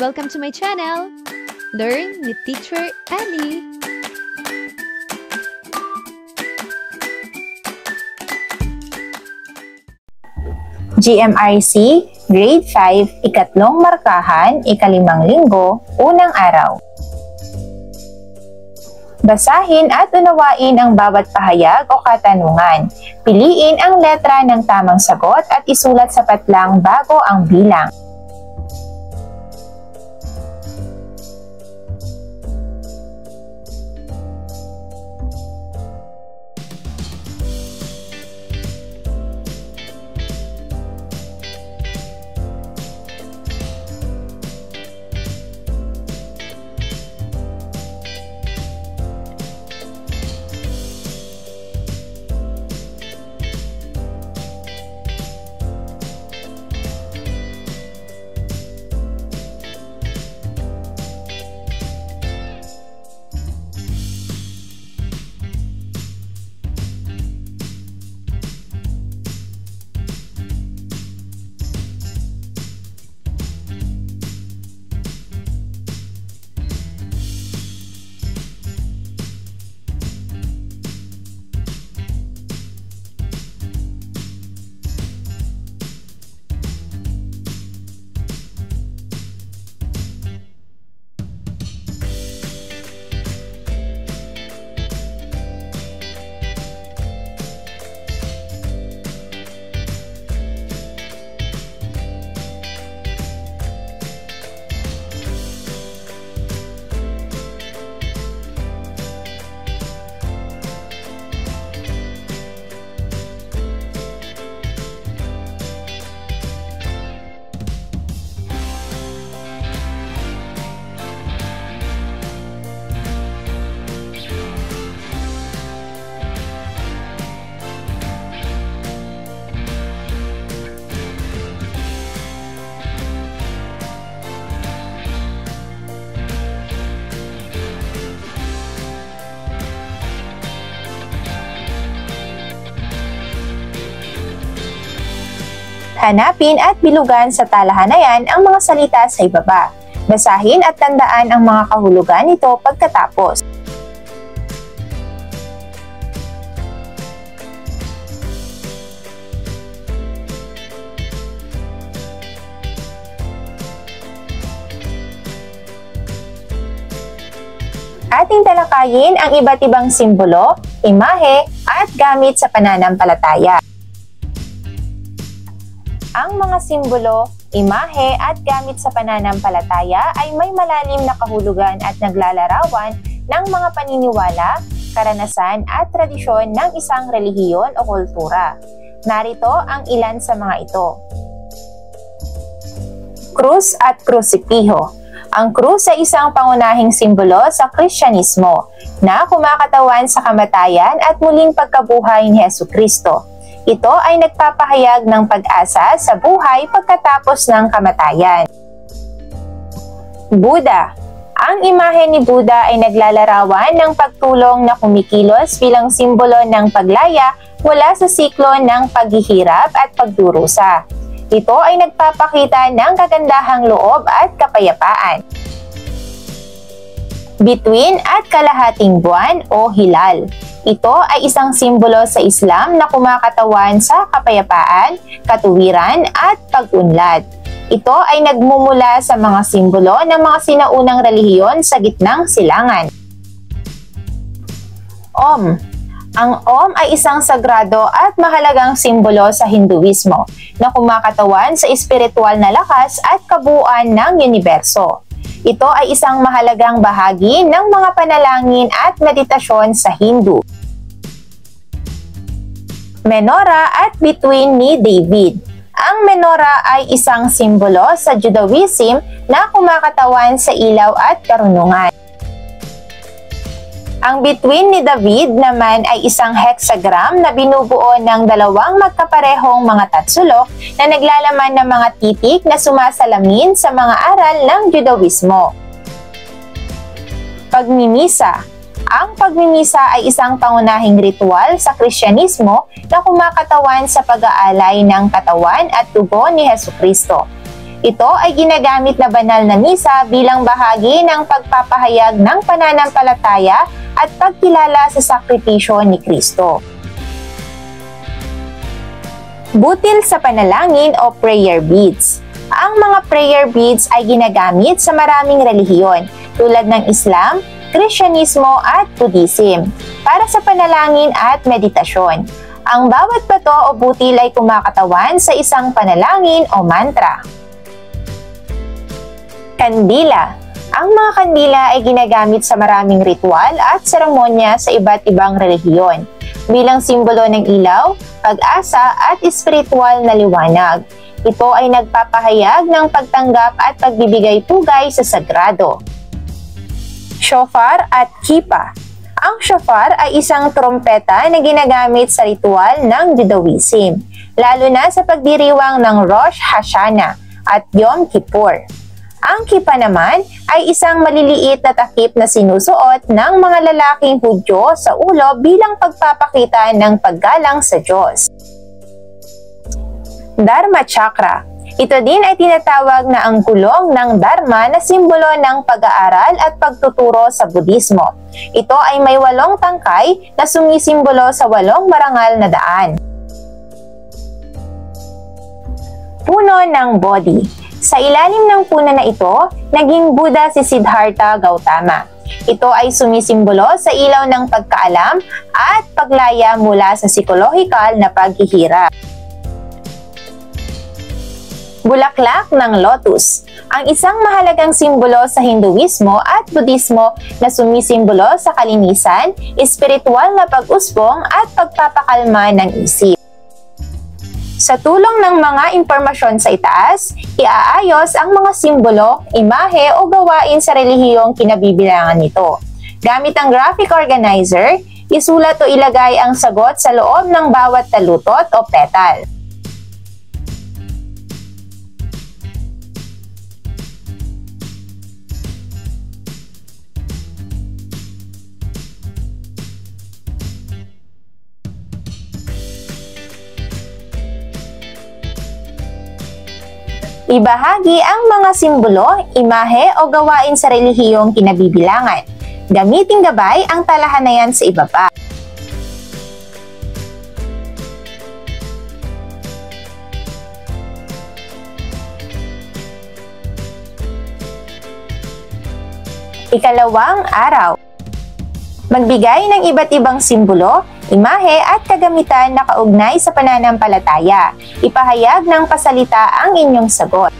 Welcome to my channel! Learn with Teacher Annie! GMRC, Grade 5, Ikatlong Markahan, Ikalimang Linggo, Unang Araw. Basahin at unawain ang bawat pahayag o katanungan. Piliin ang letra ng tamang sagot at isulat sa patlang bago ang bilang. Hanapin at bilugan sa talahan na yan ang mga salita sa ibaba. Basahin at tandaan ang mga kahulugan nito pagkatapos. Ating talakayin ang iba't ibang simbolo, imahe, at gamit sa pananampalataya. Ang mga simbolo, imahe at gamit sa pananampalataya ay may malalim na kahulugan at naglalarawan ng mga paniniwala, karanasan at tradisyon ng isang relihiyon o kultura. Narito ang ilan sa mga ito. Krus at krusipiho. Ang krus ay isang pangunahing simbolo sa Kristyanismo na kumakatawan sa kamatayan at muling pagkabuhay ni Hesukristo. Ito ay nagpapahayag ng pag-asa sa buhay pagkatapos ng kamatayan. Buddha. Ang imahe ni Buddha ay naglalarawan ng pagtulong na kumikilos bilang simbolo ng paglaya mula sa siklo ng paghihirap at pagdurusa. Ito ay nagpapakita ng kagandahang loob at kapayapaan. Bituin at kalahating buwan o hilal. Ito ay isang simbolo sa Islam na kumakatawan sa kapayapaan, katuwiran at pag-unlad. Ito ay nagmumula sa mga simbolo ng mga sinaunang relihiyon sa gitnang silangan. Om. Ang Om ay isang sagrado at mahalagang simbolo sa Hinduismo na kumakatawan sa espiritual na lakas at kabuuan ng universo. Ito ay isang mahalagang bahagi ng mga panalangin at meditasyon sa Hindu. Menorah at bituin ni David. Ang menorah ay isang simbolo sa Judaism na kumakatawan sa ilaw at karunungan. Ang bituin ni David naman ay isang hexagram na binubuo ng dalawang magkaparehong mga tatsulok na naglalaman ng mga titik na sumasalamin sa mga aral ng Judaismo. Pagmimisa. Ang pagmimisa ay isang pangunahing ritual sa Kristyanismo na kumakatawan sa pag-aalay ng katawan at dugo ni Hesukristo. Ito ay ginagamit na banal na misa bilang bahagi ng pagpapahayag ng pananampalataya at pagkilala sa sakripisyo ni Kristo. Butil sa panalangin o prayer beads. Ang mga prayer beads ay ginagamit sa maraming relihiyon tulad ng Islam, Kristyanismo at Buddhism para sa panalangin at meditasyon. Ang bawat bato o butil ay kumakatawan sa isang panalangin o mantra. Kandila. Ang mga kandila ay ginagamit sa maraming ritual at seremonya sa iba't ibang relihiyon bilang simbolo ng ilaw, pag-asa at espiritual na liwanag. Ito ay nagpapahayag ng pagtanggap at pagbibigay pugay sa sagrado. Shofar at kipa. Ang shofar ay isang trompeta na ginagamit sa ritual ng Judaism, lalo na sa pagdiriwang ng Rosh Hashanah at Yom Kippur. Ang kipa naman ay isang maliliit na takip na sinusuot ng mga lalaking Hudyo sa ulo bilang pagpapakita ng paggalang sa Diyos. Dharma Chakra. Ito din ay tinatawag na ang gulong ng Dharma na simbolo ng pag-aaral at pagtuturo sa Budismo. Ito ay may 8 tangkay na sumisimbolo sa 8 marangal na daan. Puno ng Bodhi. Sa ilalim ng puno na ito, naging Buddha si Siddhartha Gautama. Ito ay sumisimbolo sa ilaw ng pagkaalam at paglaya mula sa psikolohikal na paghihirap. Bulaklak ng Lotus. Ang isang mahalagang simbolo sa Hinduismo at Budismo na sumisimbolo sa kalinisan, espiritual na pag-usbong at pagpapakalma ng isip. Sa tulong ng mga impormasyon sa itaas, iaayos ang mga simbolo, imahe o gawain sa relihiyong kinabibilangan nito. Gamit ang graphic organizer, isulat o ilagay ang sagot sa loob ng bawat talutot o petal. Ibahagi ang mga simbolo, imahe o gawain sa relihiyong kinabibilangan. Gamiting gabay ang talahanayan sa ibaba. Ikalawang araw. Magbigay ng iba't ibang simbolo, imahe at kagamitan na kaugnay sa pananampalataya. Ipahayag ng pasalita ang inyong sagot.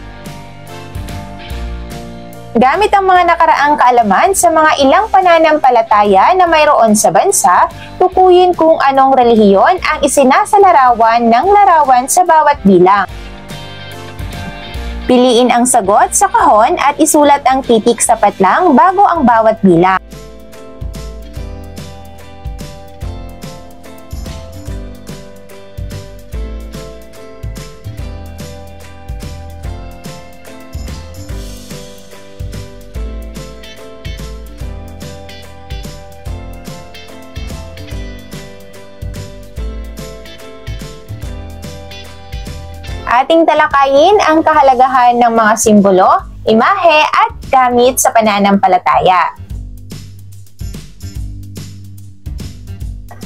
Gamit ang mga nakaraang kaalaman sa mga ilang pananampalataya na mayroon sa bansa, tukuyin kung anong relihiyon ang isinasalarawan ng larawan sa bawat bilang. Piliin ang sagot sa kahon at isulat ang titik sapat lang bago ang bawat bilang. Ating talakayin ang kahalagahan ng mga simbolo, imahe at gamit sa pananampalataya.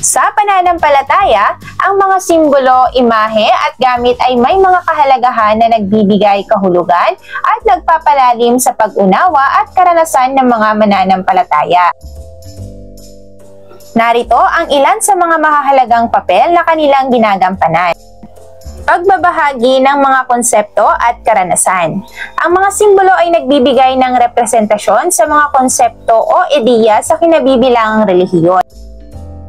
Sa pananampalataya, ang mga simbolo, imahe at gamit ay may mga kahalagahan na nagbibigay kahulugan at nagpapalalim sa pag-unawa at karanasan ng mga mananampalataya. Narito ang ilan sa mga mahahalagang papel na kanilang ginagampanan. Pagbabahagi ng mga konsepto at karanasan. Ang mga simbolo ay nagbibigay ng representasyon sa mga konsepto o ideya sa kinabibilangang relihiyon.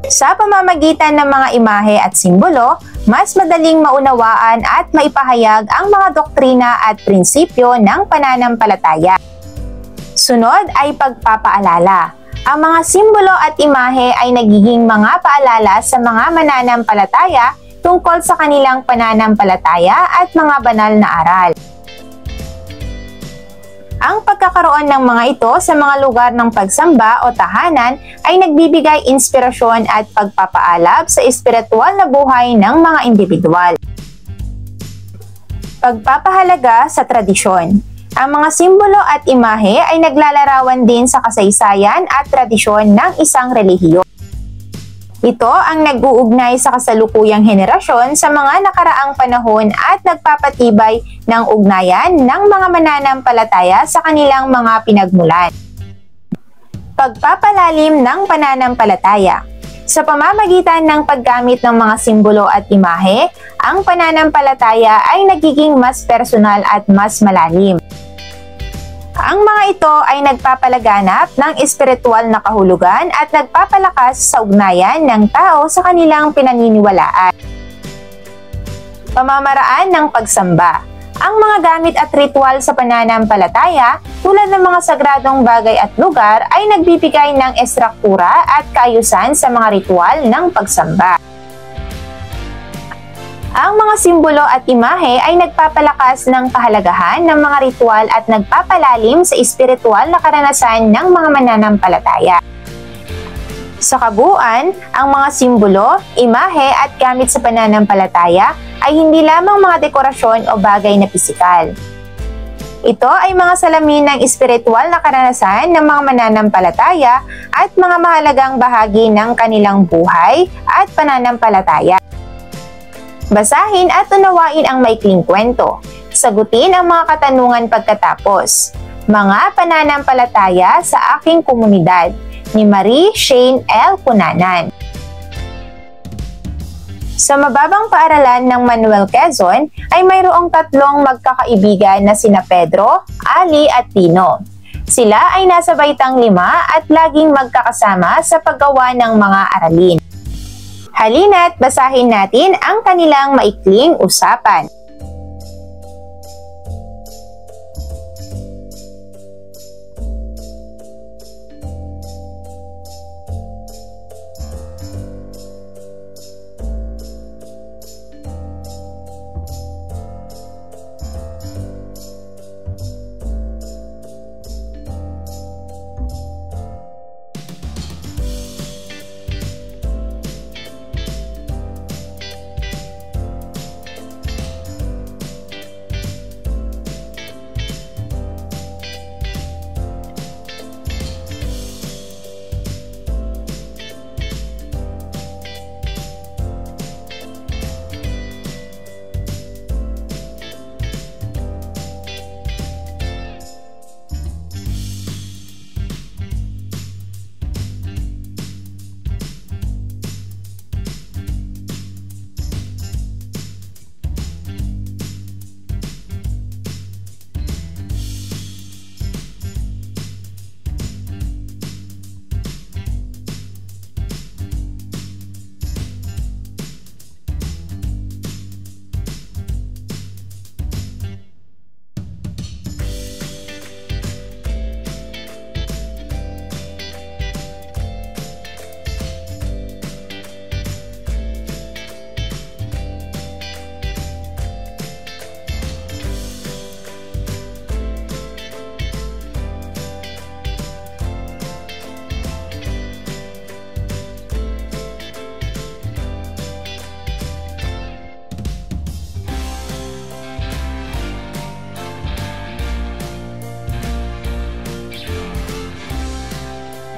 Sa pamamagitan ng mga imahe at simbolo, mas madaling maunawaan at maipahayag ang mga doktrina at prinsipyo ng pananampalataya. Sunod ay pagpapaalala. Ang mga simbolo at imahe ay nagiging mga paalala sa mga mananampalataya tungkol sa kanilang pananampalataya at mga banal na aral. Ang pagkakaroon ng mga ito sa mga lugar ng pagsamba o tahanan ay nagbibigay inspirasyon at pagpapaalab sa espiritual na buhay ng mga individual. Pagpapahalaga sa tradisyon. Ang mga simbolo at imahe ay naglalarawan din sa kasaysayan at tradisyon ng isang relihiyon. Ito ang nag-uugnay sa kasalukuyang henerasyon sa mga nakaraang panahon at nagpapatibay ng ugnayan ng mga mananampalataya sa kanilang mga pinagmulan. Pagpapalalim ng pananampalataya. Sa pamamagitan ng paggamit ng mga simbolo at imahe, ang pananampalataya ay nagiging mas personal at mas malalim. Ang mga ito ay nagpapalaganap ng espiritual na kahulugan at nagpapalakas sa ugnayan ng tao sa kanilang pinaniniwalaan. Pamamaraan ng pagsamba. Ang mga gamit at ritual sa pananampalataya, tulad ng mga sagradong bagay at lugar, ay nagbibigay ng estruktura at kaayusan sa mga ritual ng pagsamba. Ang mga simbolo at imahe ay nagpapalakas ng kahalagahan ng mga ritual at nagpapalalim sa espiritual na karanasan ng mga mananampalataya. Sa kabuuan, ang mga simbolo, imahe at gamit sa pananampalataya ay hindi lamang mga dekorasyon o bagay na pisikal. Ito ay mga salamin ng espiritual na karanasan ng mga mananampalataya at mga mahalagang bahagi ng kanilang buhay at pananampalataya. Basahin at unawain ang maikling kwento. Sagutin ang mga katanungan pagkatapos. Mga pananampalataya sa aking komunidad ni Marie Shane L. Cunanan. Sa mababang paaralan ng Manuel Quezon ay mayroong tatlong magkakaibigan na sina Pedro, Ali at Tino. Sila ay nasa baitang 5 at laging magkakasama sa paggawa ng mga aralin. Halina't basahin natin ang kanilang maikling usapan.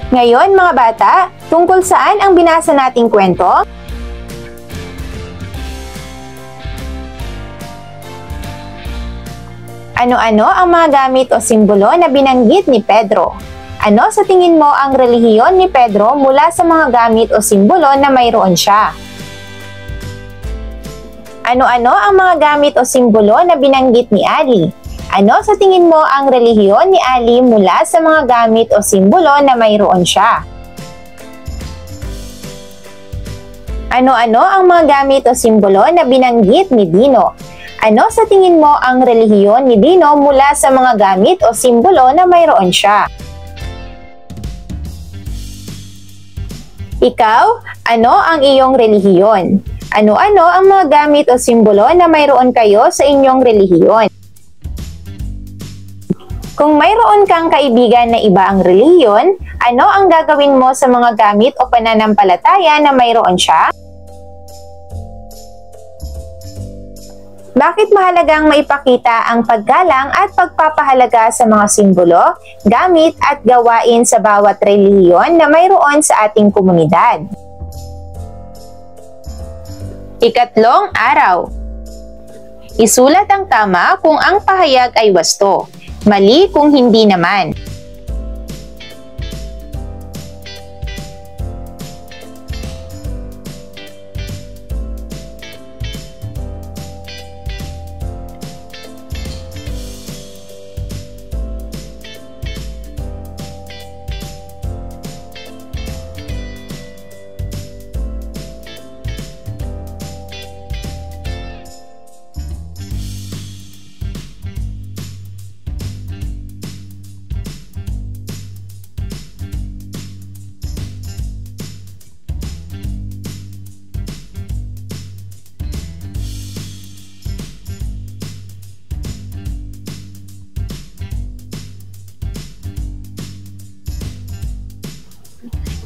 Ngayon mga bata, tungkol saan ang binasa nating kwento? Ano-ano ang mga gamit o simbolo na binanggit ni Pedro? Ano sa tingin mo ang relihiyon ni Pedro mula sa mga gamit o simbolo na mayroon siya? Ano-ano ang mga gamit o simbolo na binanggit ni Ali? Ano sa tingin mo ang relihiyon ni Ali mula sa mga gamit o simbolo na mayroon siya? Ano-ano ang mga gamit o simbolo na binanggit ni Dino? Ano sa tingin mo ang relihiyon ni Dino mula sa mga gamit o simbolo na mayroon siya? Ikaw, ano ang iyong relihiyon? Ano-ano ang mga gamit o simbolo na mayroon kayo sa inyong relihiyon? Kung mayroon kang kaibigan na iba ang relihiyon, ano ang gagawin mo sa mga gamit o pananampalataya na mayroon siya? Bakit mahalagang maipakita ang paggalang at pagpapahalaga sa mga simbolo, gamit at gawain sa bawat relihiyon na mayroon sa ating komunidad? Ikatlong araw. Isulat ang tama kung ang pahayag ay wasto, mali kung hindi naman.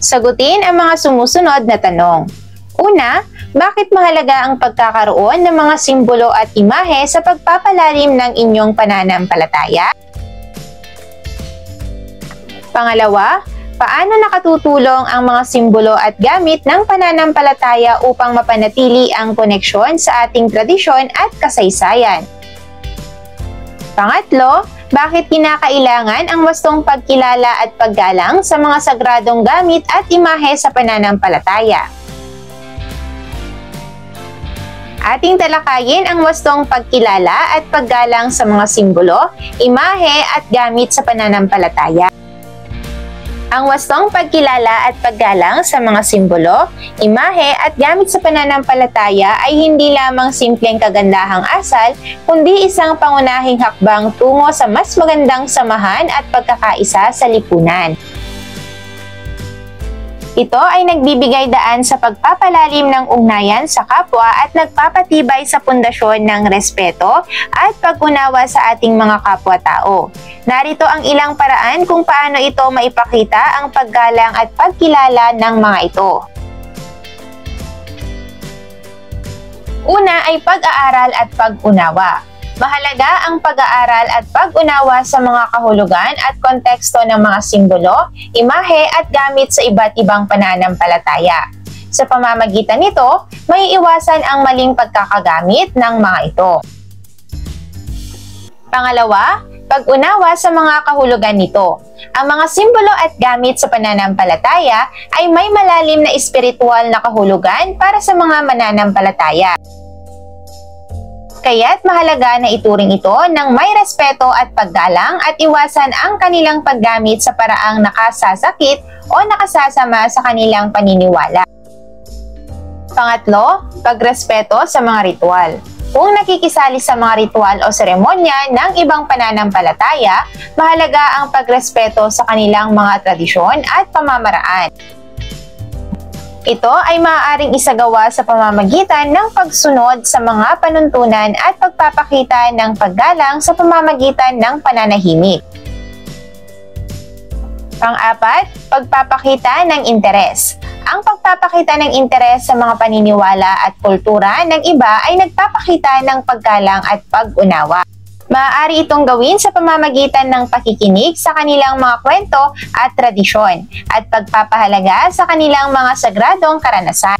Sagutin ang mga sumusunod na tanong. Una, bakit mahalaga ang pagkakaroon ng mga simbolo at imahe sa pagpapalalim ng inyong pananampalataya? Pangalawa, paano nakatutulong ang mga simbolo at gamit ng pananampalataya upang mapanatili ang koneksyon sa ating tradisyon at kasaysayan? Pangatlo, bakit kinakailangan ang wastong pagkilala at paggalang sa mga sagradong gamit at imahe sa pananampalataya? Ating talakayin ang wastong pagkilala at paggalang sa mga simbolo, imahe at gamit sa pananampalataya. Ang wastong pagkilala at paggalang sa mga simbolo, imahe at gamit sa pananampalataya ay hindi lamang simpleng kagandahang asal, kundi isang pangunahing hakbang tungo sa mas magandang samahan at pagkakaisa sa lipunan. Ito ay nagbibigay daan sa pagpapalalim ng ugnayan sa kapwa at nagpapatibay sa pundasyon ng respeto at pag-unawa sa ating mga kapwa-tao. Narito ang ilang paraan kung paano ito maipakita ang paggalang at pagkilala ng mga ito. Una ay pag-aaral at pag-unawa. Mahalaga ang pag-aaral at pag-unawa sa mga kahulugan at konteksto ng mga simbolo, imahe at gamit sa iba't ibang pananampalataya. Sa pamamagitan nito, may iwasan ang maling pagkakagamit ng mga ito. Pangalawa, pag-unawa sa mga kahulugan nito. Ang mga simbolo at gamit sa pananampalataya ay may malalim na espiritual na kahulugan para sa mga mananampalataya. Kaya't mahalaga na ituring ito ng may respeto at paggalang at iwasan ang kanilang paggamit sa paraang nakasasakit o nakasasama sa kanilang paniniwala. Pangatlo, pagrespeto sa mga ritual. Kung nakikisali sa mga ritual o seremonya ng ibang pananampalataya, mahalaga ang pagrespeto sa kanilang mga tradisyon at pamamaraan. Ito ay maaaring isagawa sa pamamagitan ng pagsunod sa mga panuntunan at pagpapakita ng paggalang sa pamamagitan ng pananahimik. Pang-apat, pagpapakita ng interes. Ang pagpapakita ng interes sa mga paniniwala at kultura ng iba ay nagpapakita ng paggalang at pag-unawa. Maaari itong gawin sa pamamagitan ng pakikinig sa kanilang mga kwento at tradisyon at pagpapahalaga sa kanilang mga sagradong karanasan.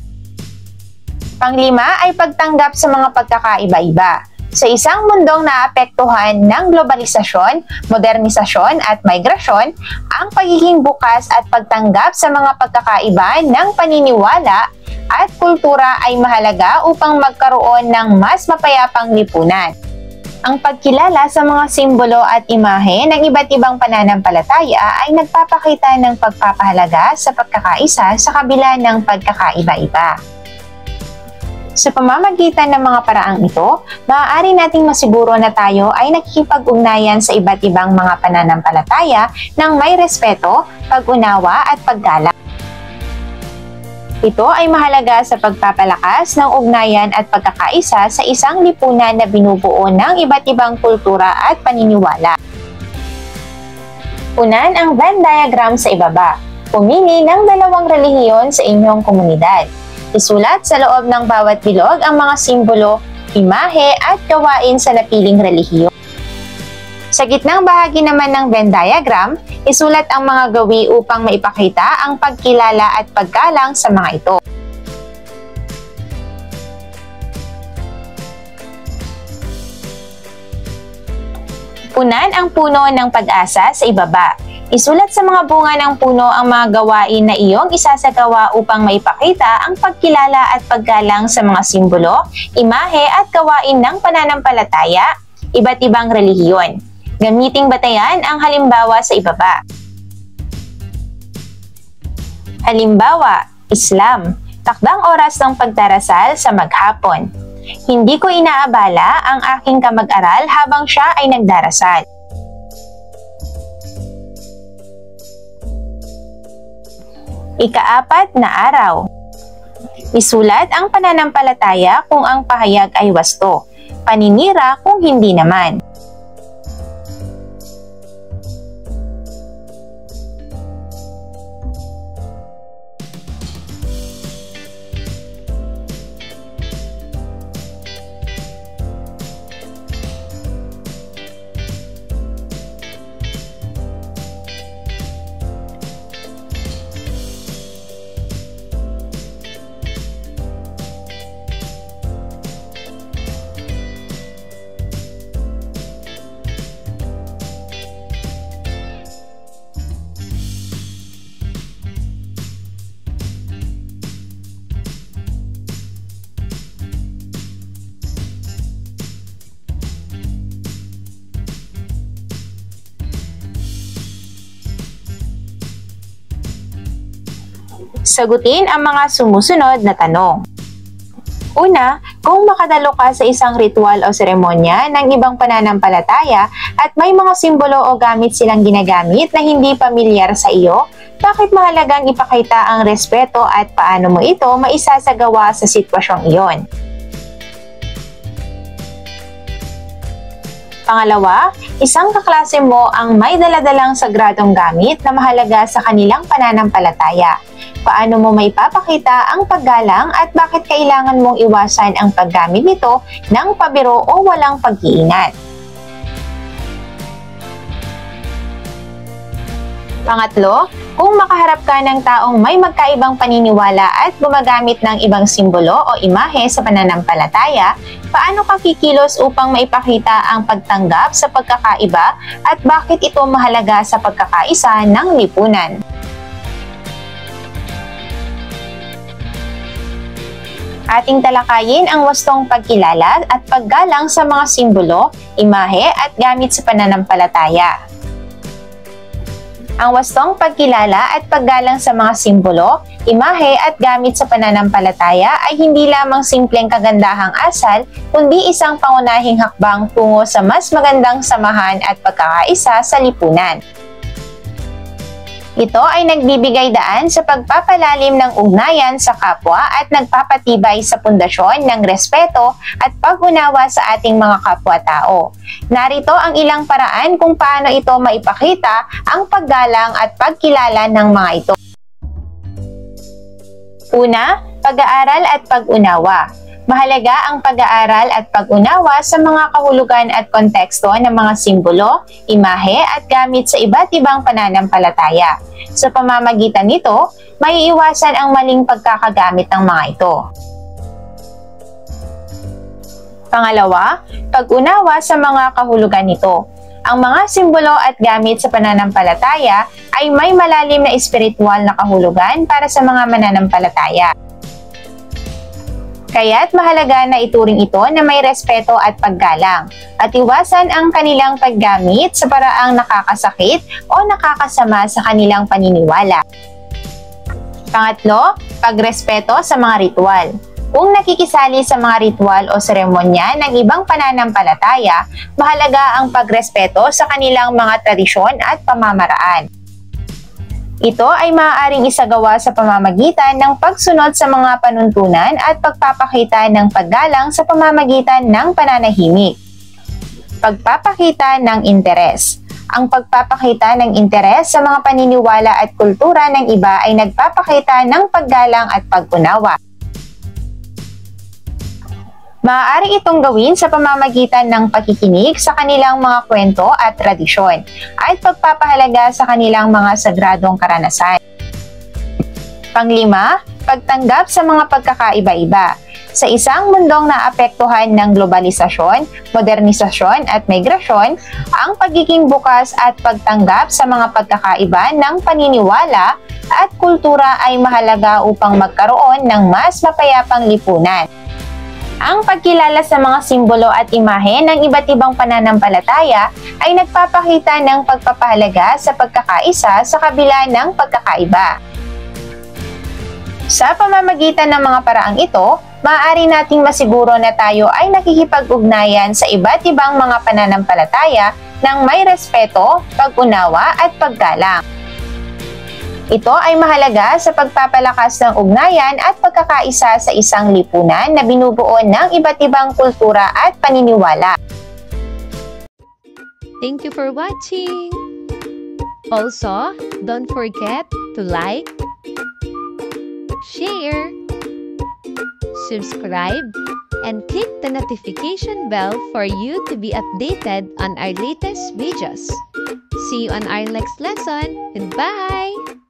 Panglima ay pagtanggap sa mga pagkakaiba-iba. Sa isang mundong naapektuhan ng globalisasyon, modernisasyon at migrasyon, ang pagiging bukas at pagtanggap sa mga pagkakaiba ng paniniwala at kultura ay mahalaga upang magkaroon ng mas mapayapang lipunan. Ang pagkilala sa mga simbolo at imahe ng iba't ibang pananampalataya ay nagpapakita ng pagpapahalaga sa pagkakaisa sa kabila ng pagkakaiba-iba. Sa pamamagitan ng mga paraang ito, maaari nating masiguro na tayo ay nakikipag-ugnayan sa iba't ibang mga pananampalataya ng may respeto, pag-unawa at paggalang. Ito ay mahalaga sa pagpapalakas ng ugnayan at pagkakaisa sa isang lipunan na binubuo ng iba't ibang kultura at paniniwala. Unan ang Venn diagram sa ibaba. Pumili ng 2 relihiyon sa inyong komunidad. Isulat sa loob ng bawat bilog ang mga simbolo, imahe at gawain sa napiling relihiyon. Sa gitnang bahagi naman ng Venn diagram, isulat ang mga gawi upang maipakita ang pagkilala at paggalang sa mga ito. Punan ang puno ng pag-asa sa ibaba. Isulat sa mga bunga ng puno ang mga gawain na iyong isasagawa upang maipakita ang pagkilala at paggalang sa mga simbolo, imahe at gawain ng pananampalataya, iba't ibang relihiyon. Gamiting batayan ang halimbawa sa ibaba. Halimbawa, Islam, takdang oras ng pagdarasal sa maghapon. Hindi ko inaabala ang aking kamag-aral habang siya ay nagdarasal. Ika-4 na araw. Isulat ang pananampalataya kung ang pahayag ay wasto, paninira kung hindi naman. Sagutin ang mga sumusunod na tanong. Una, kung makadalo ka sa isang ritual o seremonya ng ibang pananampalataya at may mga simbolo o gamit silang ginagamit na hindi pamilyar sa iyo, bakit mahalagang ipakita ang respeto at paano mo ito maisasagawa sa sitwasyong iyon? Pangalawa, isang kaklase mo ang may daladalang sagradong gamit na mahalaga sa kanilang pananampalataya. Paano mo maipapakita ang paggalang at bakit kailangan mong iwasan ang paggamit nito ng pabiro o walang pag-iingat? Pangatlo, kung makaharap ka ng taong may magkaibang paniniwala at gumagamit ng ibang simbolo o imahe sa pananampalataya, paano ka kikilos upang maipakita ang pagtanggap sa pagkakaiba at bakit ito mahalaga sa pagkakaisa ng lipunan? Ating talakayin ang wastong pagkilala at paggalang sa mga simbolo, imahe at gamit sa pananampalataya. Ang wastong pagkilala at paggalang sa mga simbolo, imahe at gamit sa pananampalataya ay hindi lamang simpleng kagandahang asal, kundi isang pangunahing hakbang tungo sa mas magandang samahan at pagkakaisa sa lipunan. Ito ay nagbibigay daan sa pagpapalalim ng ugnayan sa kapwa at nagpapatibay sa pundasyon ng respeto at pag-unawa sa ating mga kapwa-tao. Narito ang ilang paraan kung paano ito maipakita ang paggalang at pagkilala ng mga ito. Una, pag-aaral at pag-unawa. Mahalaga ang pag-aaral at pag-unawa sa mga kahulugan at konteksto ng mga simbolo, imahe at gamit sa iba't ibang pananampalataya. Sa pamamagitan nito, maiiwasan ang maling pagkakagamit ng mga ito. Pangalawa, pag-unawa sa mga kahulugan nito. Ang mga simbolo at gamit sa pananampalataya ay may malalim na espiritual na kahulugan para sa mga mananampalataya. Kaya't mahalaga na ituring ito na may respeto at paggalang at iwasan ang kanilang paggamit sa paraang nakakasakit o nakakasama sa kanilang paniniwala. Pangatlo, pagrespeto sa mga ritual. Kung nakikisali sa mga ritual o seremonya ng ibang pananampalataya, mahalaga ang pagrespeto sa kanilang mga tradisyon at pamamaraan. Ito ay maaaring isagawa sa pamamagitan ng pagsunod sa mga panuntunan at pagpapakita ng paggalang sa pamamagitan ng pananahimik. Pagpapakita ng interes. Ang pagpapakita ng interes sa mga paniniwala at kultura ng iba ay nagpapakita ng paggalang at pag-unawa. Maaari itong gawin sa pamamagitan ng pakikinig sa kanilang mga kwento at tradisyon at pagpapahalaga sa kanilang mga sagradong karanasan. Panglima, pagtanggap sa mga pagkakaiba-iba. Sa isang mundong naapektuhan ng globalisasyon, modernisasyon at migrasyon, ang pagiging bukas at pagtanggap sa mga pagkakaiba ng paniniwala at kultura ay mahalaga upang magkaroon ng mas mapayapang lipunan. Ang pagkilala sa mga simbolo at imahe ng iba't ibang pananampalataya ay nagpapakita ng pagpapahalaga sa pagkakaisa sa kabila ng pagkakaiba. Sa pamamagitan ng mga paraang ito, maaari nating masiguro na tayo ay nakikipag-ugnayan sa iba't ibang mga pananampalataya ng may respeto, pag-unawa at paggalang. Ito ay mahalaga sa pagpapalakas ng ugnayan at pagkakaisa sa isang lipunan na binubuo ng iba't ibang kultura at paniniwala. Thank you for watching! Also, don't forget to like, share, subscribe, and click the notification bell for you to be updated on our latest videos. See you on our next lesson. Goodbye!